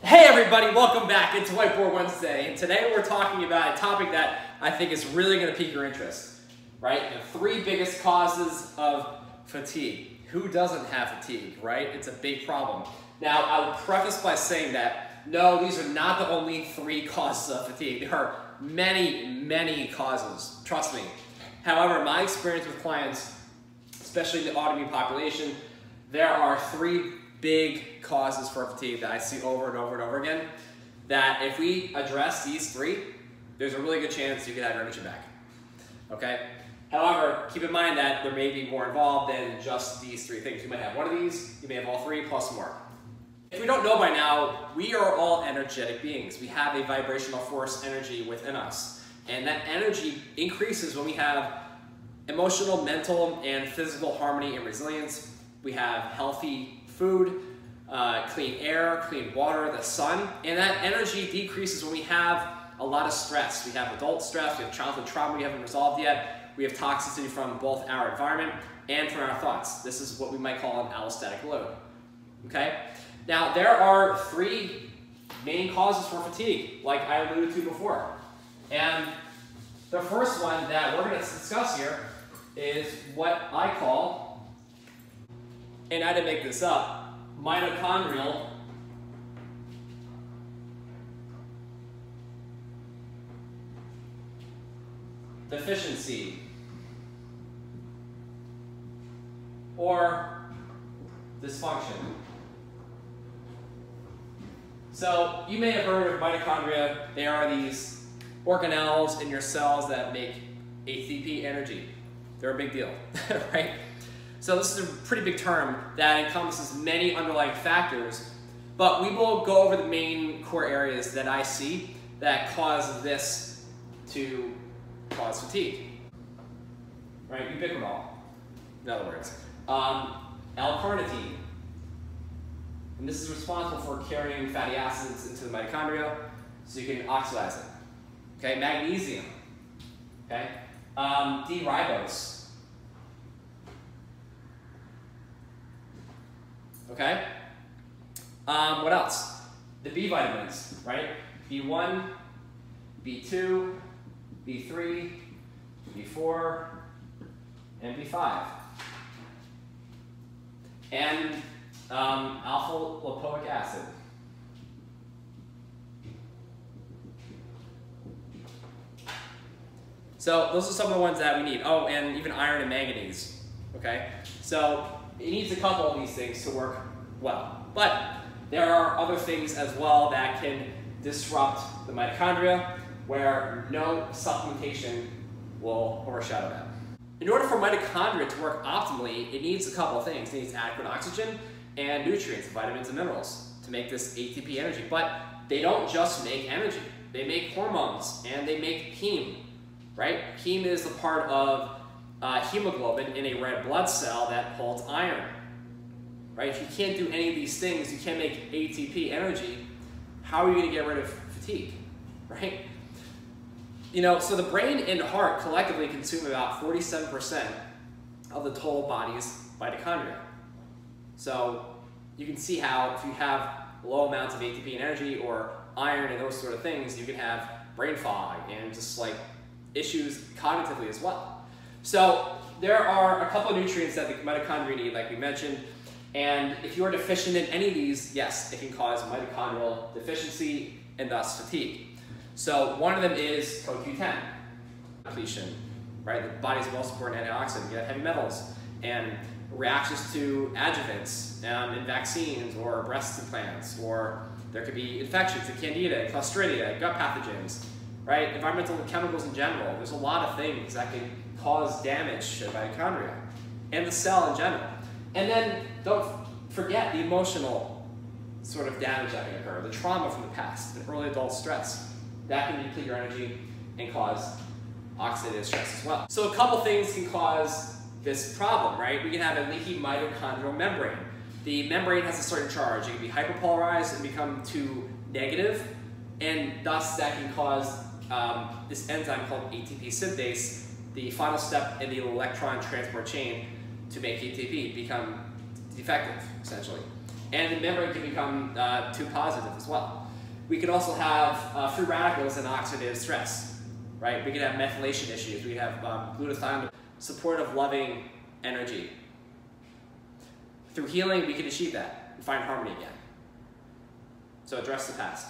Hey everybody, welcome back. It's Whiteboard Wednesday, and today we're talking about a topic that I think is really going to pique your interest, right? The 3 biggest causes of fatigue. Who doesn't have fatigue, right? It's a big problem. Now, I'll preface by saying that, no, these are not the only 3 causes of fatigue. There are many, many causes, trust me. However, my experience with clients, especially in the autoimmune population, there are 3 big causes for fatigue that I see over and over and over again, that if we address these 3, there's a really good chance you can have your energy back, okay? However, keep in mind that there may be more involved than just these 3 things. You might have one of these, you may have all 3 plus more. If we don't know by now, we are all energetic beings. We have a vibrational force energy within us, and that energy increases when we have emotional, mental, and physical harmony and resilience. We have healthy food, clean air, clean water, the sun, and that energy decreases when we have a lot of stress. We have adult stress, we have childhood trauma we haven't resolved yet, we have toxicity from both our environment and from our thoughts. This is what we might call an allostatic load, okay? Now, there are 3 main causes for fatigue, like I alluded to before. And the first one that we're gonna discuss here is what I call, and I didn't make this up, mitochondrial deficiency or dysfunction. So you may have heard of mitochondria. They are these organelles in your cells that make ATP energy. They're a big deal, right? So this is a pretty big term that encompasses many underlying factors, but we will go over the main core areas that I see that cause this to cause fatigue, right? Ubiquinol, in other words. L-carnitine, and this is responsible for carrying fatty acids into the mitochondria so you can oxidize it. Okay, magnesium, okay? D-ribose. Okay? What else? The B vitamins, right? B1, B2, B3, B4, and B5. And alpha lipoic acid. So those are some of the ones that we need. Oh, and even iron and manganese, okay? So it needs a couple of these things to work well. But there are other things as well that can disrupt the mitochondria where no supplementation will overshadow that. In order for mitochondria to work optimally, it needs a couple of things. It needs adequate oxygen and nutrients, vitamins and minerals to make this ATP energy. But they don't just make energy. They make hormones and they make heme, right? Heme is the part of hemoglobin in a red blood cell that holds iron, right? If you can't do any of these things, you can't make ATP energy, how are you gonna get rid of fatigue, right? You know, so the brain and heart collectively consume about 47% of the total body's mitochondria. So you can see how if you have low amounts of ATP and energy or iron and those sort of things, you can have brain fog and just like issues cognitively as well. So there are a couple of nutrients that the mitochondria need, like we mentioned, and if you are deficient in any of these, yes, it can cause mitochondrial deficiency and thus fatigue. So one of them is CoQ10 depletion, right? The body's most important antioxidant. You have heavy metals and reactions to adjuvants in vaccines or breast implants, or there could be infections, the candida, clostridia, gut pathogens, right? Environmental chemicals in general. There's a lot of things that can cause damage to mitochondria and the cell in general. And then don't forget the emotional sort of damage that can occur, the trauma from the past, the early adult stress. That can deplete your energy and cause oxidative stress as well. So a couple things can cause this problem, right? We can have a leaky mitochondrial membrane. The membrane has a certain charge. It can be hyperpolarized and become too negative, and thus that can cause this enzyme called ATP synthase, the final step in the electron transport chain to make ATP become defective, essentially. and the membrane can become too positive as well. We could also have free radicals and oxidative stress, right? We could have methylation issues. We have glutathione, supportive, loving energy. Through healing, we can achieve that and find harmony again. So address the past.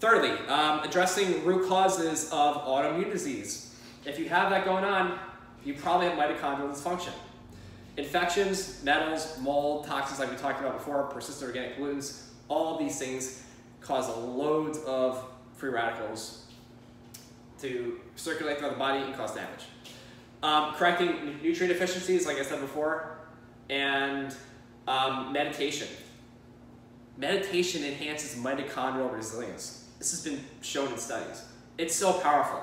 Thirdly, addressing root causes of autoimmune disease. If you have that going on, you probably have mitochondrial dysfunction. Infections, metals, mold, toxins like we talked about before, persistent organic pollutants, all of these things cause loads of free radicals to circulate throughout the body and cause damage. Correcting nutrient deficiencies, like I said before, and meditation. Meditation enhances mitochondrial resilience. This has been shown in studies. It's so powerful.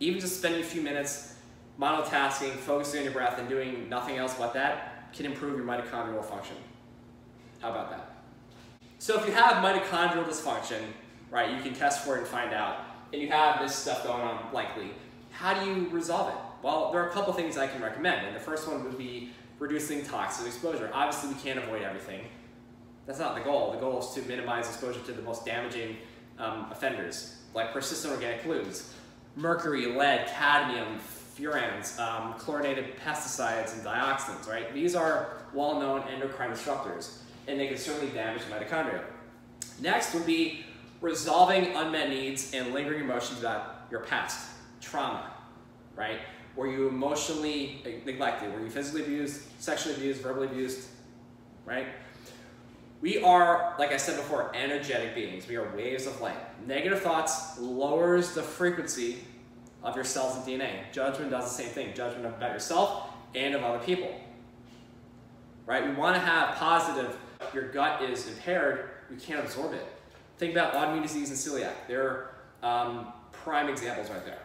Even just spending a few minutes monotasking, focusing on your breath, and doing nothing else but that can improve your mitochondrial function. How about that? So if you have mitochondrial dysfunction, right, you can test for it and find out, and you have this stuff going on likely, how do you resolve it? Well, there are a couple things I can recommend, and the first one would be reducing toxic exposure. Obviously, we can't avoid everything. That's not the goal. The goal is to minimize exposure to the most damaging offenders, like persistent organic pollutants, mercury, lead, cadmium, furans, chlorinated pesticides, and dioxins, right? These are well-known endocrine disruptors, and they can certainly damage mitochondria. Next would be resolving unmet needs and lingering emotions about your past, trauma, right? Were you emotionally neglected? Were you physically abused, sexually abused, verbally abused, right? We are, like I said before, energetic beings. We are waves of light. Negative thoughts lowers the frequency of your cells and DNA. Judgment does the same thing. Judgment about yourself and of other people, right? We want to have positive. Your gut is impaired, you can't absorb it. Think about autoimmune disease and celiac. They're prime examples right there.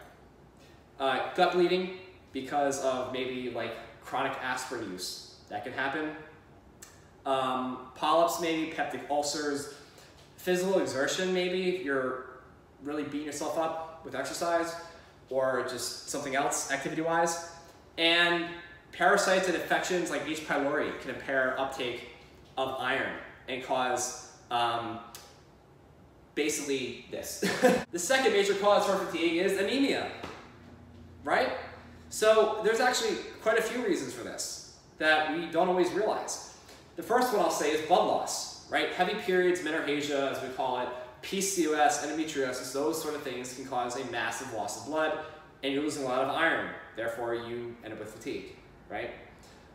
Gut bleeding because of maybe like chronic aspirin use. That can happen. Polyps maybe, peptic ulcers, physical exertion maybe, if you're really beating yourself up with exercise or just something else activity-wise. And parasites and infections like H. pylori can impair uptake of iron and cause basically this. The second major cause for fatigue is anemia, right? So there's actually quite a few reasons for this that we don't always realize. The first one I'll say is blood loss, right? Heavy periods, menorrhagia, as we call it, PCOS, endometriosis, those sort of things can cause a massive loss of blood, and you're losing a lot of iron. Therefore, you end up with fatigue, right?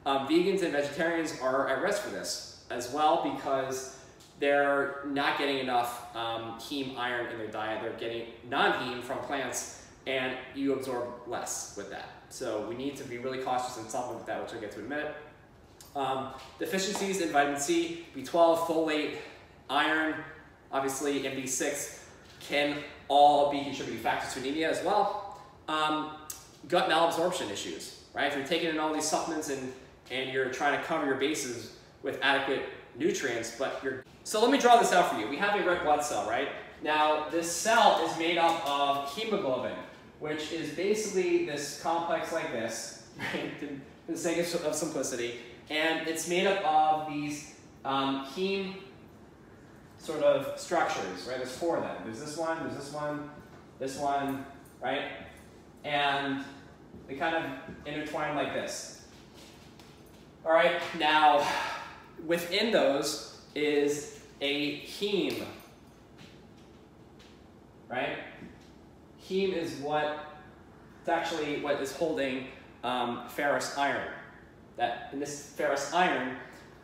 Vegans and vegetarians are at risk for this as well because they're not getting enough heme iron in their diet. They're getting non-heme from plants, and you absorb less with that. So we need to be really cautious and supplement with that, which I'll get to in a minute. Deficiencies in vitamin C, B12, folate, iron, obviously, and B6 can all be contributing factors to anemia as well. Gut malabsorption issues, right? If you're taking in all these supplements and you're trying to cover your bases with adequate nutrients, but you're... So let me draw this out for you. We have a red blood cell, right? Now, this cell is made up of hemoglobin, which is basically this complex like this, right? For the sake of simplicity. And it's made up of these heme sort of structures, right? There's four of them. There's this one, right? And they kind of intertwine like this. All right, now within those is a heme, right? Heme is it's actually what is holding ferrous iron. And this ferrous iron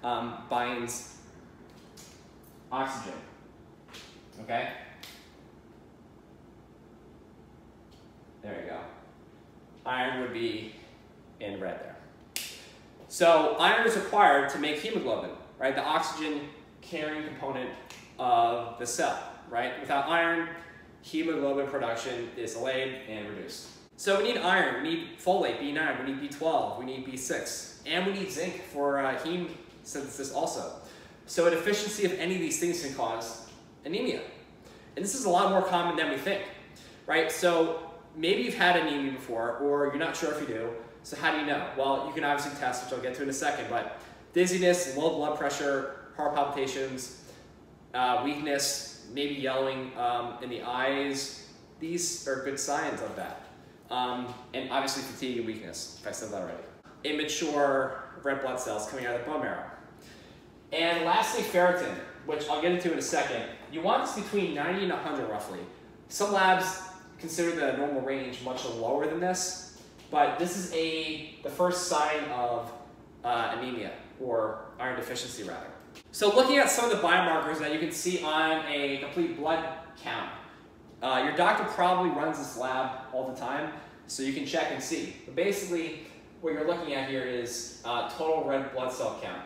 binds oxygen, okay? There you go. Iron would be in red there. So iron is required to make hemoglobin, right? The oxygen carrying component of the cell, right? Without iron, hemoglobin production is delayed and reduced. So we need iron, we need folate, B9, we need B12, we need B6, and we need zinc for heme synthesis also. So a deficiency of any of these things can cause anemia. And this is a lot more common than we think, right? So maybe you've had anemia before, or you're not sure if you do. So how do you know? Well, you can obviously test, which I'll get to in a second, but dizziness, low blood pressure, heart palpitations, weakness, maybe yellowing in the eyes. These are good signs of that. And obviously fatigue and weakness, if I said that already. Immature red blood cells coming out of the bone marrow. And lastly, ferritin, which I'll get into in a second. You want this between 90 and 100 roughly. Some labs consider the normal range much lower than this, but this is the first sign of anemia, or iron deficiency rather. So looking at some of the biomarkers that you can see on a complete blood count, your doctor probably runs this lab all the time, so you can check and see. But basically, what you're looking at here is total red blood cell count.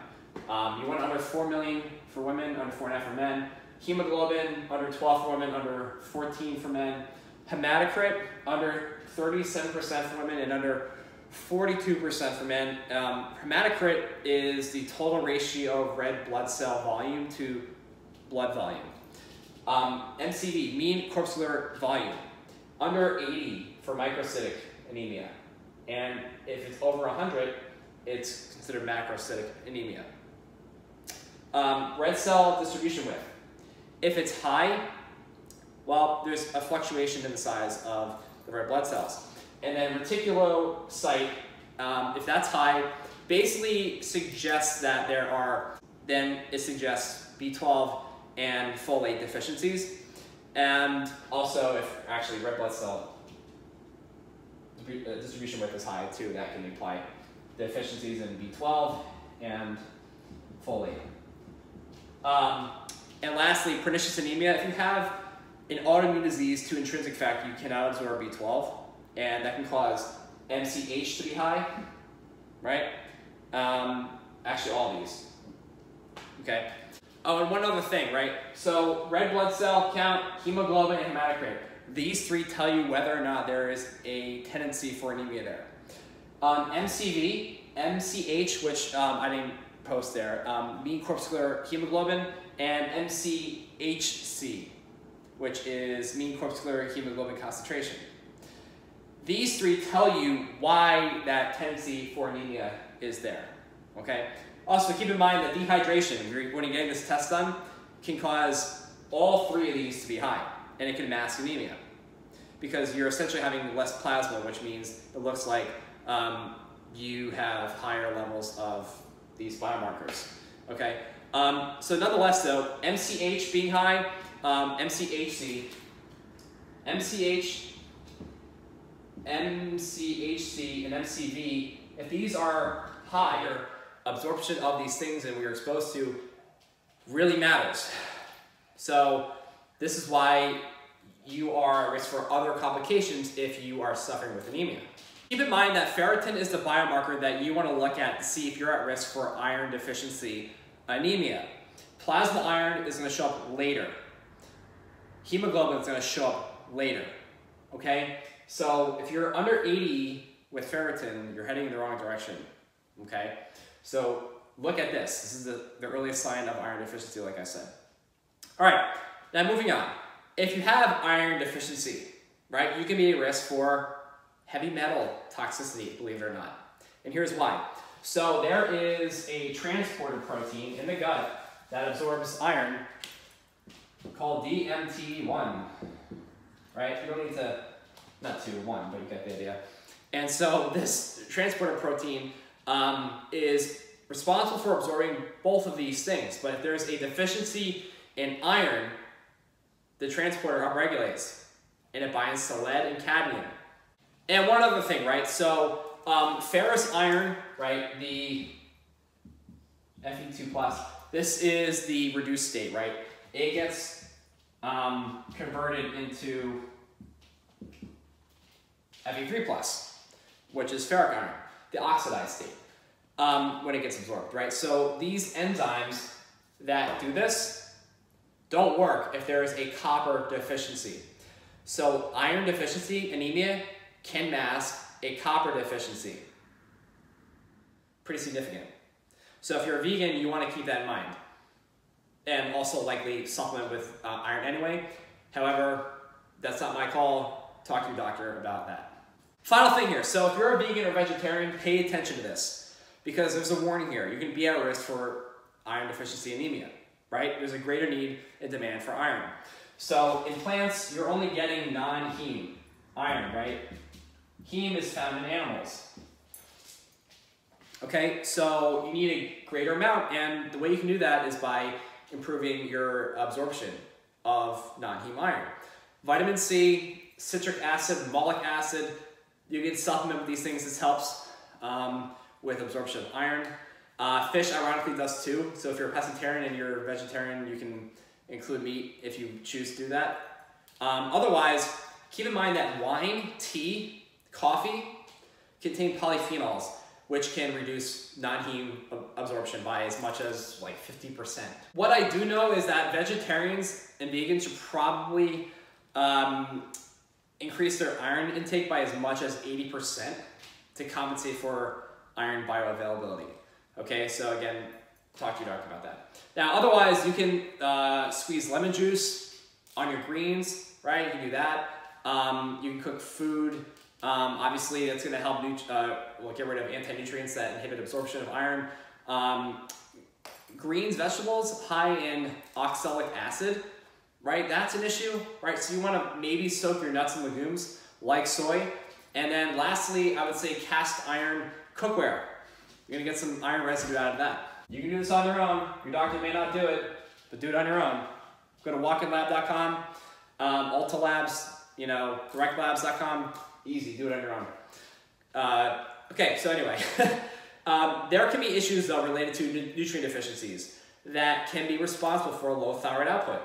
You want under 4 million for women, under 4.5 for men. Hemoglobin, under 12 for women, under 14 for men. Hematocrit, under 37% for women and under 42% for men. Hematocrit is the total ratio of red blood cell volume to blood volume. MCV, mean corpuscular volume, under 80 for microcytic anemia. And if it's over 100, it's considered macrocytic anemia. Red cell distribution width. If it's high, well, there's a fluctuation in the size of the red blood cells. And then reticulocyte, if that's high, basically suggests that it suggests B12 and folate deficiencies. And also, if actually red blood cell distribution width is high too, that can imply deficiencies in B12 and folate. And lastly, pernicious anemia. If you have an autoimmune disease to intrinsic factor, you cannot absorb B12, and that can cause MCH to be high, right? Actually, all these. Okay. Oh, and one other thing, right? So red blood cell count, hemoglobin, and hematocrit. These three tell you whether or not there is a tendency for anemia there. MCV, MCH, which I didn't post there, mean corpuscular hemoglobin, and MCHC, which is mean corpuscular hemoglobin concentration. These three tell you why that tendency for anemia is there, okay? Also, keep in mind that dehydration, when you're getting this test done, can cause all three of these to be high, and it can mask anemia, because you're essentially having less plasma, which means it looks like you have higher levels of these biomarkers, okay? So nonetheless though, MCH being high, MCHC, MCH, MCHC, and MCV, if these are higher, absorption of these things that we are exposed to really matters. So this is why you are at risk for other complications if you are suffering with anemia. Keep in mind that ferritin is the biomarker that you want to look at to see if you're at risk for iron deficiency anemia. Plasma iron is going to show up later. Hemoglobin is going to show up later, okay? So if you're under 80 with ferritin, you're heading in the wrong direction, okay? So look at this. This is the earliest sign of iron deficiency, like I said. All right, now moving on. If you have iron deficiency, right, you can be at risk for heavy metal toxicity, believe it or not. And here's why. So there is a transporter protein in the gut that absorbs iron called DMT1, right? You don't need to, not 1, but you get the idea. And so this transporter protein is responsible for absorbing both of these things. But if there's a deficiency in iron, the transporter upregulates and it binds to lead and cadmium. And one other thing, right? So ferrous iron, right? The Fe2+, this is the reduced state, right? It gets converted into Fe3+, which is ferric iron, the oxidized state, when it gets absorbed, right? So these enzymes that do this don't work if there is a copper deficiency. So iron deficiency, anemia, can mask a copper deficiency. Pretty significant. So if you're a vegan, you want to keep that in mind. And also likely supplement with iron anyway. However, that's not my call. Talk to your doctor about that. Final thing here. So if you're a vegan or vegetarian, pay attention to this. Because there's a warning here. You can be at risk for iron deficiency anemia, right? There's a greater need and demand for iron. So in plants, you're only getting non-heme iron, right? Heme is found in animals. Okay, so you need a greater amount, and the way you can do that is by improving your absorption of non-heme iron. Vitamin C, citric acid, malic acid, you can supplement with these things. This helps with absorption of iron. Fish ironically does too, so if you're a pescatarian and you're a vegetarian, you can include meat if you choose to do that. Otherwise, keep in mind that wine, tea, coffee contain polyphenols, which can reduce non-heme absorption by as much as like 50%. What I do know is that vegetarians and vegans should probably increase their iron intake by as much as 80% to compensate for iron bioavailability. Okay, so again, talk to your doctor about that. Now, otherwise, you can squeeze lemon juice on your greens, right? You can do that. You can cook food. Obviously, that's going to help get rid of anti-nutrients that inhibit absorption of iron. Greens, vegetables, high in oxalic acid, right? That's an issue, right? So you want to maybe soak your nuts and legumes like soy. And then lastly, I would say cast iron cookware. You're going to get some iron residue out of that. You can do this on your own. Your doctor may not do it, but do it on your own. Go to walkinlab.com, Ulta Labs, directlabs.com. Easy, do it on your own. Okay, so anyway, there can be issues though related to nutrient deficiencies that can be responsible for low thyroid output,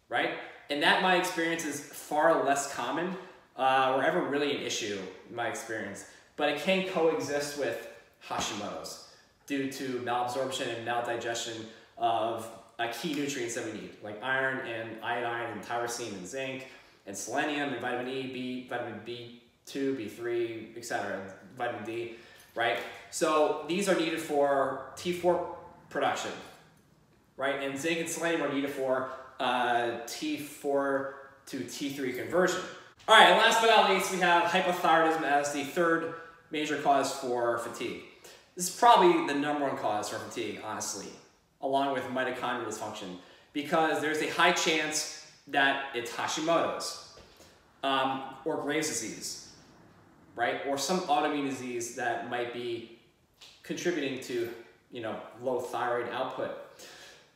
right? And that, in my experience, is far less common or ever really an issue in my experience, but it can coexist with Hashimoto's due to malabsorption and maldigestion of key nutrients that we need, like iron and iodine and tyrosine and zinc and selenium and vitamin E, vitamin B2, B3, etc., vitamin D, right? So these are needed for T4 production, right? And zinc and selenium are needed for T4 to T3 conversion. All right, and last but not least, we have hypothyroidism as the third major cause for fatigue. This is probably the #1 cause for fatigue, honestly, along with mitochondrial dysfunction, because there's a high chance that it's Hashimoto's or Graves' disease, right? Or some autoimmune disease that might be contributing to, low thyroid output.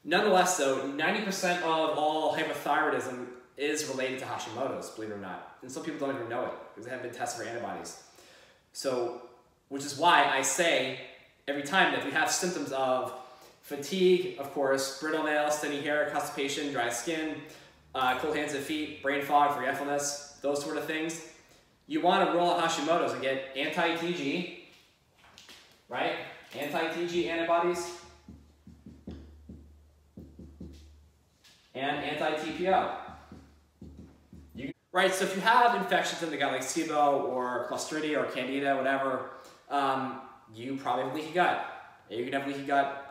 Nonetheless, though, 90% of all hypothyroidism is related to Hashimoto's, believe it or not. And some people don't even know it because they haven't been tested for antibodies. So, which is why I say every time that if you have symptoms of fatigue, of course, brittle nails, thinning hair, constipation, dry skin, cold hands and feet, brain fog, forgetfulness, those sort of things, you want to rule out Hashimoto's and get anti-TG, right? Anti-TG antibodies and anti-TPO. Right, so if you have infections in the gut like SIBO or Clostridia or Candida, whatever, you probably have leaky gut. You can have leaky gut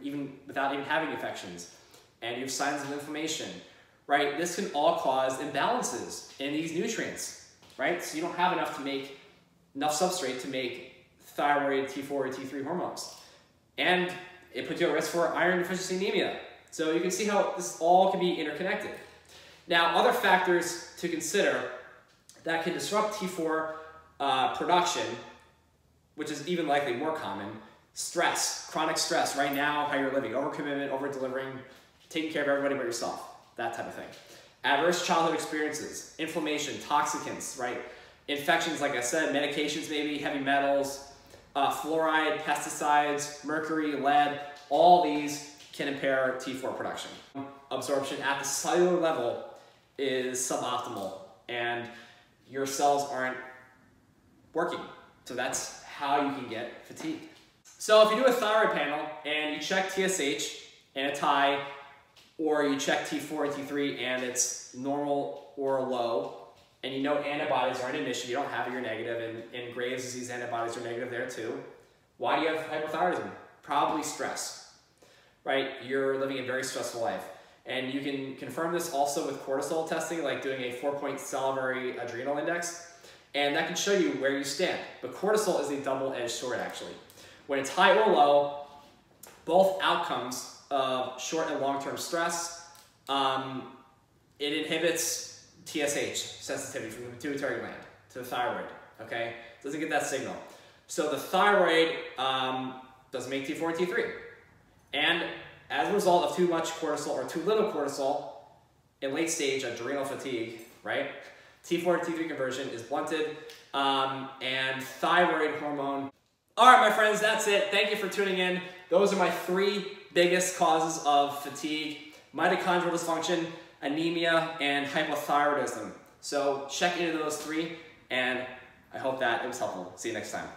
even without even having infections. And you have signs of inflammation, right? This can all cause imbalances in these nutrients, right? So you don't have enough substrate to make thyroid, T4, or T3 hormones. And it puts you at risk for iron deficiency anemia. So you can see how this all can be interconnected. Now, other factors to consider that can disrupt T4 production, which is even likely more common: stress, chronic stress, right now, how you're living, overcommitment, over-delivering, taking care of everybody but yourself, that type of thing. Adverse childhood experiences, inflammation, toxicants, right? Infections, like I said, medications maybe, heavy metals, fluoride, pesticides, mercury, lead, all these can impair T4 production. Absorption at the cellular level is suboptimal and your cells aren't working. So that's how you can get fatigue. So if you do a thyroid panel and you check TSH and it's high, or you check T4 and T3 and it's normal or low, and you know antibodies aren't an issue, you don't have it, you're negative, and Graves' disease antibodies are negative there too. Why do you have hypothyroidism? Probably stress, right? You're living a very stressful life. And you can confirm this also with cortisol testing, like doing a 4-point salivary adrenal index, and that can show you where you stand. But cortisol is a double-edged sword, actually. When it's high or low, both outcomes of short and long-term stress. It inhibits TSH sensitivity from the pituitary gland to the thyroid, okay? Doesn't get that signal. So the thyroid doesn't make T4 and T3. And as a result of too much cortisol or too little cortisol in late stage adrenal fatigue, right? T4 to T3 conversion is blunted, and thyroid hormone. All right, my friends, that's it. Thank you for tuning in. Those are my 3 biggest causes of fatigue: mitochondrial dysfunction, anemia, and hypothyroidism. So check into those 3, and I hope that it was helpful. See you next time.